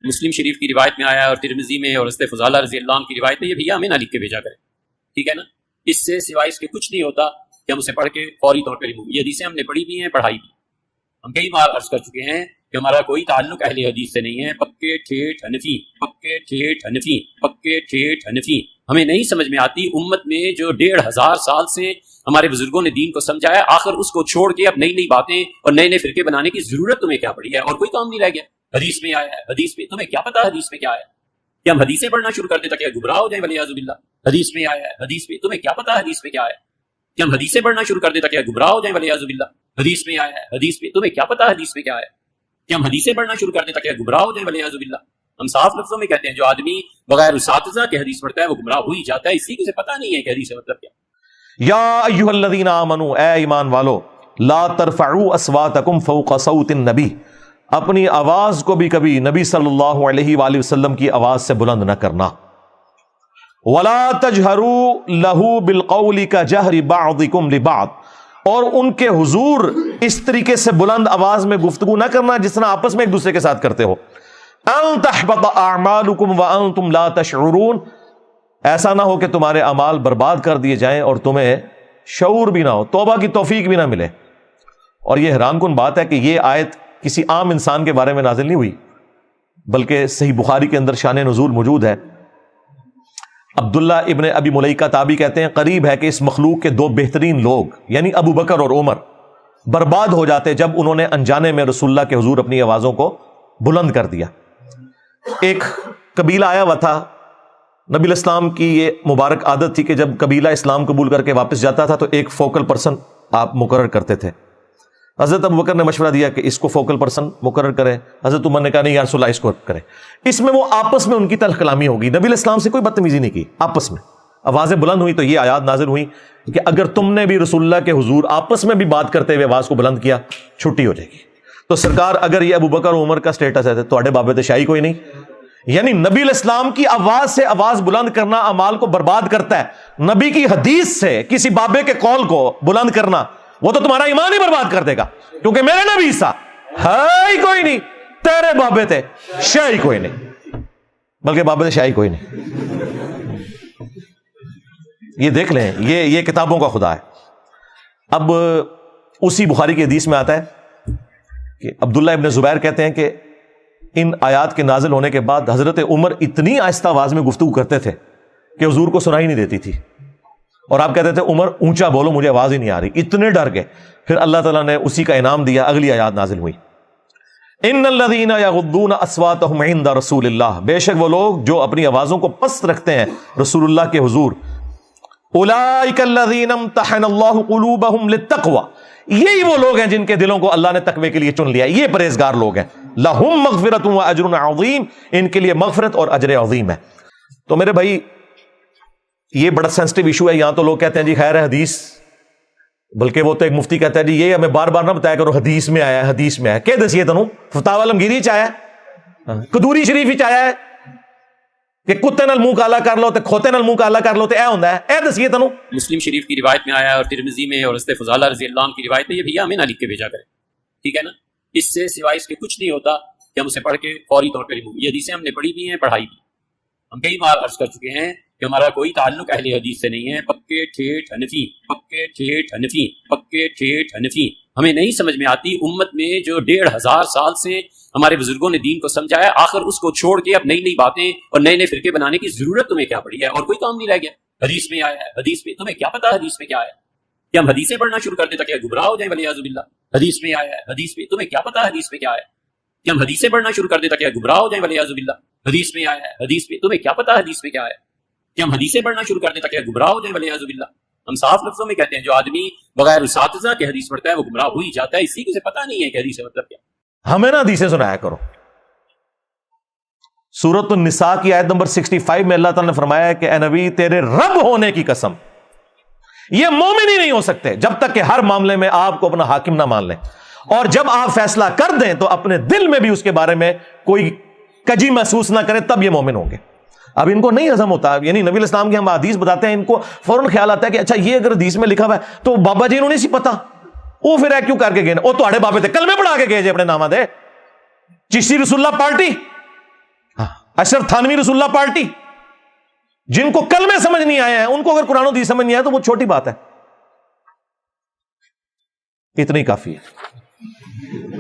مسلم شریف کی روایت میں آیا ہے اور ترمذی میں اور حضرت فضالہ رضی اللہ عنہ کی روایت میں، یہ بھیا ہمیں نہ لکھ کے بھیجا کرے، ٹھیک ہے نا؟ اس سے سوائے اس کے کچھ نہیں ہوتا کہ ہم اسے پڑھ کے فوری طور پہ ریموو۔ یہ حدیثیں ہم نے پڑھی بھی ہیں، پڑھائی بھی، ہم کئی بار عرض کر چکے ہیں کہ ہمارا کوئی تعلق اہل حدیث سے نہیں ہے، پکے ٹھیٹھ حنفی، پکے ٹھیٹھ حنفی، پکے ٹھیٹھ حنفی۔ ہمیں نہیں سمجھ میں آتی امت میں جو 1500 سال سے ہمارے بزرگوں نے دین کو سمجھایا، آخر اس کو چھوڑ کے اب نئی نئی باتیں اور نئے نئے فرقے بنانے کی ضرورت تمہیں کیا پڑی ہے؟ اور کوئی کام نہیں رہ گیا۔ حدیث میں آیا ہے، حدیث میں تمہیں کیا پتا حدیث میں کیا ہے؟ کہ ہم حدیثیں پڑھنا شروع کر دیں تاکہ گمراہ ہو جائیں ولیعاذ باللہ؟ حدیث میں آیا ہے، حدیث میں تمہیں کیا پتا حدیث میں کیا ہے؟ کہ ہم حدیثیں پڑھنا شروع کر دیں تاکہ گمراہ ہو جائیں ولیعاذ باللہ؟ حدیث میں آیا ہے، حدیث میں تمہیں کیا پتا حدیث میں کیا ہے؟ کہ ہم حدیثیں پڑھنا شروع کر دیں تاکہ گمراہ ہو جائیں ولیعاذ باللہ؟ ہم صاف لفظوں میں کہتے ہیں جو آدمی بغیر اساتذہ کے حدیث پڑھتا ہے وہ گمراہ ہو ہی جاتا ہے، اسی کو سے پتہ نہیں ہے کہ حدیث کا مطلب کیا۔ یا ایھا الذین آمنوا، اے ایمان والو، لا ترفعوا اصواتکم فوق صوت النبی، اپنی آواز کو بھی کبھی نبی صلی اللہ علیہ وآلہ وسلم کی آواز سے بلند نہ کرنا۔ ولا تجہروا لہ بالقول کجہر بعضکم لبعض، اور ان کے حضور اس طریقے سے بلند آواز میں گفتگو نہ کرنا جس طرح آپس میں ایک دوسرے کے ساتھ کرتے ہو۔ ان تحبط اعمالکم وانتم لا تشعرون، ایسا نہ ہو کہ تمہارے اعمال برباد کر دیے جائیں اور تمہیں شعور بھی نہ ہو، توبہ کی توفیق بھی نہ ملے۔ اور یہ حیران کن بات ہے کہ یہ آیت کسی عام انسان کے بارے میں نازل نہیں ہوئی، بلکہ صحیح بخاری کے اندر شان نزول موجود ہے۔ عبداللہ ابن ابی ملیکہ تابعی کہتے ہیں قریب ہے کہ اس مخلوق کے دو بہترین لوگ یعنی ابو بکر اور عمر برباد ہو جاتے جب انہوں نے انجانے میں رسول اللہ کے حضور اپنی آوازوں کو بلند کر دیا۔ ایک قبیلہ آیا ہوا تھا، نبی الاسلام کی یہ مبارک عادت تھی کہ جب قبیلہ اسلام قبول کر کے واپس جاتا تھا تو ایک فوکل پرسن آپ مقرر کرتے تھے۔ حضرت ابو بکر نے مشورہ دیا کہ اس کو فوکل پرسن مقرر کریں، حضرت عمر نے کہا نہیں یا رسول اللہ اس کو کریں۔ اس میں وہ آپس میں ان کی تلخ کلامی ہوگی، نبی الاسلام سے کوئی بدتمیزی نہیں کی، آپس میں آوازیں بلند ہوئی تو یہ آیات نازل ہوئی کہ اگر تم نے بھی رسول اللہ کے حضور آپس میں بھی بات کرتے ہوئے آواز کو بلند کیا چھٹی ہو جائے گی۔ تو سرکار اگر یہ ابو بکر و عمر کا سٹیٹس ہے تو بابت شاہی کوئی نہیں، یعنی نبی الاسلام کی آواز سے آواز بلند کرنا اعمال کو برباد کرتا ہے، نبی کی حدیث سے کسی بابے کے قول کو بلند کرنا وہ تو تمہارا ایمان ہی برباد کر دے گا، کیونکہ میرے نبی سا ہے ہی کوئی نہیں، تیرے بابے تھے شاہی کوئی نہیں، بلکہ بابے تھے شاہی کوئی نہیں۔ یہ دیکھ لیں، یہ کتابوں کا خدا ہے۔ اب اسی بخاری کی حدیث میں آتا ہے کہ عبداللہ ابن زبیر کہتے ہیں کہ ان آیات کے نازل ہونے کے بعد حضرت عمر اتنی آہستہ آواز میں گفتگو کرتے تھے کہ حضور کو سنائی نہیں دیتی تھی، اور آپ کہتے تھے عمر اونچا بولو مجھے آواز ہی نہیں آ رہی، اتنے ڈر گئے۔ پھر اللہ تعالیٰ نے اسی کا انعام دیا، اگلی آیات نازل ہوئی، ان الذین یغضون اصواتهم عند رسول اللہ، بے شک وہ لوگ جو اپنی آوازوں کو پست رکھتے ہیں رسول اللہ کے حضور، اولئک الذین امتحن اللہ قلوبهم للتقوی، یہی وہ لوگ ہیں جن کے دلوں کو اللہ نے تقوی کے لیے چن لیا، یہ پرہیزگار لوگ ہیں، لہم مغفرۃ واجر عظیم، ان کے لیے مغفرت اور اجر عظیم ہے۔ تو میرے بھائی یہ بڑا سینسٹیو ایشو ہے، یہاں تو لوگ کہتے ہیں جی خیر ہے حدیث، بلکہ وہ تو ایک مفتی کہتا ہے جی یہ ہمیں بار بار نہ بتایا کرو حدیث میں آیا ہے، حدیث میں آیا ہے، کہہ دسیے تنوں فتاوی عالمگیری چ آیا ہے، قدوری شریف چ آیا ہے کہ کتے نال منہ کالا کر لو تے کھوتے نال منہ کالا کر لو تے اے ہوندا ہے، اے دسیے تنوں۔ مسلم شریف کی روایت میں آیا ہے اور ترمذی میں اور حضرت فضالہ رضی اللہ عنہ کی روایت میں، یہ بھیا ہمیں نہ لکھ کے بھیجا کرے، ٹھیک ہے نا؟ اس سے سوائے اس کے کچھ نہیں ہوتا کہ ہم اسے پڑھ کے فوری طور پہ ریموو۔ یہ حدیثیں ہم نے پڑھی بھی ہیں، پڑھائی بھی، ہم کئی بار عرض کر چکے ہیں کہ ہمارا کوئی تعلق اہل حدیث سے نہیں ہے، پکے ٹھیٹھ حنفی، پکے ٹھیٹھ حنفی، پکے ٹھیٹھ حنفی۔ ہمیں نہیں سمجھ میں آتی امت میں جو 1500 سال سے ہمارے بزرگوں نے دین کو سمجھایا، آخر اس کو چھوڑ کے اب نئی نئی باتیں اور نئے نئے فرقے بنانے کی ضرورت تمہیں کیا پڑی ہے؟ اور کوئی کام نہیں رہ گیا۔ حدیث میں آیا ہے، حدیث میں تمہیں کیا پتا حدیث میں کیا ہے؟ کہ ہم حدیثیں پڑھنا شروع کر دیں تاکہ گمراہ ہو جائیں ولیعاذ باللہ؟ حدیث میں آیا ہے، حدیث میں تمہیں کیا پتا حدیث میں کیا ہے؟ کہ ہم حدیثیں پڑھنا شروع کر دیں تاکہ گمراہ ہو جائیں ولیعاذ باللہ؟ حدیث میں آیا ہے، حدیث میں تمہیں کیا پتا حدیث میں کیا ہے؟ کہ ہم حدیثیں پڑھنا شروع کر دیں تاکہ گمراہ ہو جائیں ولیعاذ باللہ؟ ہم صاف لفظوں میں کہتے ہیں جو آدمی بغیر اساتذہ کے حدیث پڑھتا ہے وہ گمراہ ہو ہی جاتا ہے، اسی کو سے پتہ نہیں ہے کہ حدیث کا مطلب کیا۔ ہمیں نا حدیثیں سنایا کرو۔ سورۃ النساء کی آیت نمبر 65 میں اللہ تعالیٰ نے فرمایا ہے کہ اے نبی تیرے رب ہونے کی قسم یہ مومن ہی نہیں ہو سکتے جب تک کہ ہر معاملے میں آپ کو اپنا حاکم نہ مان لیں، اور جب آپ فیصلہ کر دیں تو اپنے دل میں بھی اس کے بارے میں کوئی کجی محسوس نہ کریں، تب یہ مومن ہوں گے۔ اب ان کو نہیں ہضم ہوتا، یعنی نبی الاسلام کی ہم حدیث بتاتے ہیں، ان کو فوراً خیال آتا ہے کہ اچھا یہ اگر حدیث میں لکھا ہوا ہے تو بابا جی انہوں نے سی پتا، وہ پھر کیوں کر کے گئے وہ تو بابے تھے کلمے پڑھا کے گئے جی اپنے نامہ دے چشتی رسول اللہ پارٹی اشرف تھانوی رسول اللہ پارٹی، جن کو کلمے سمجھ نہیں آئے ہیں، ان کو اگر قرآن و حدیث سمجھ نہیں آئے تو وہ چھوٹی بات ہے، اتنی کافی ہے۔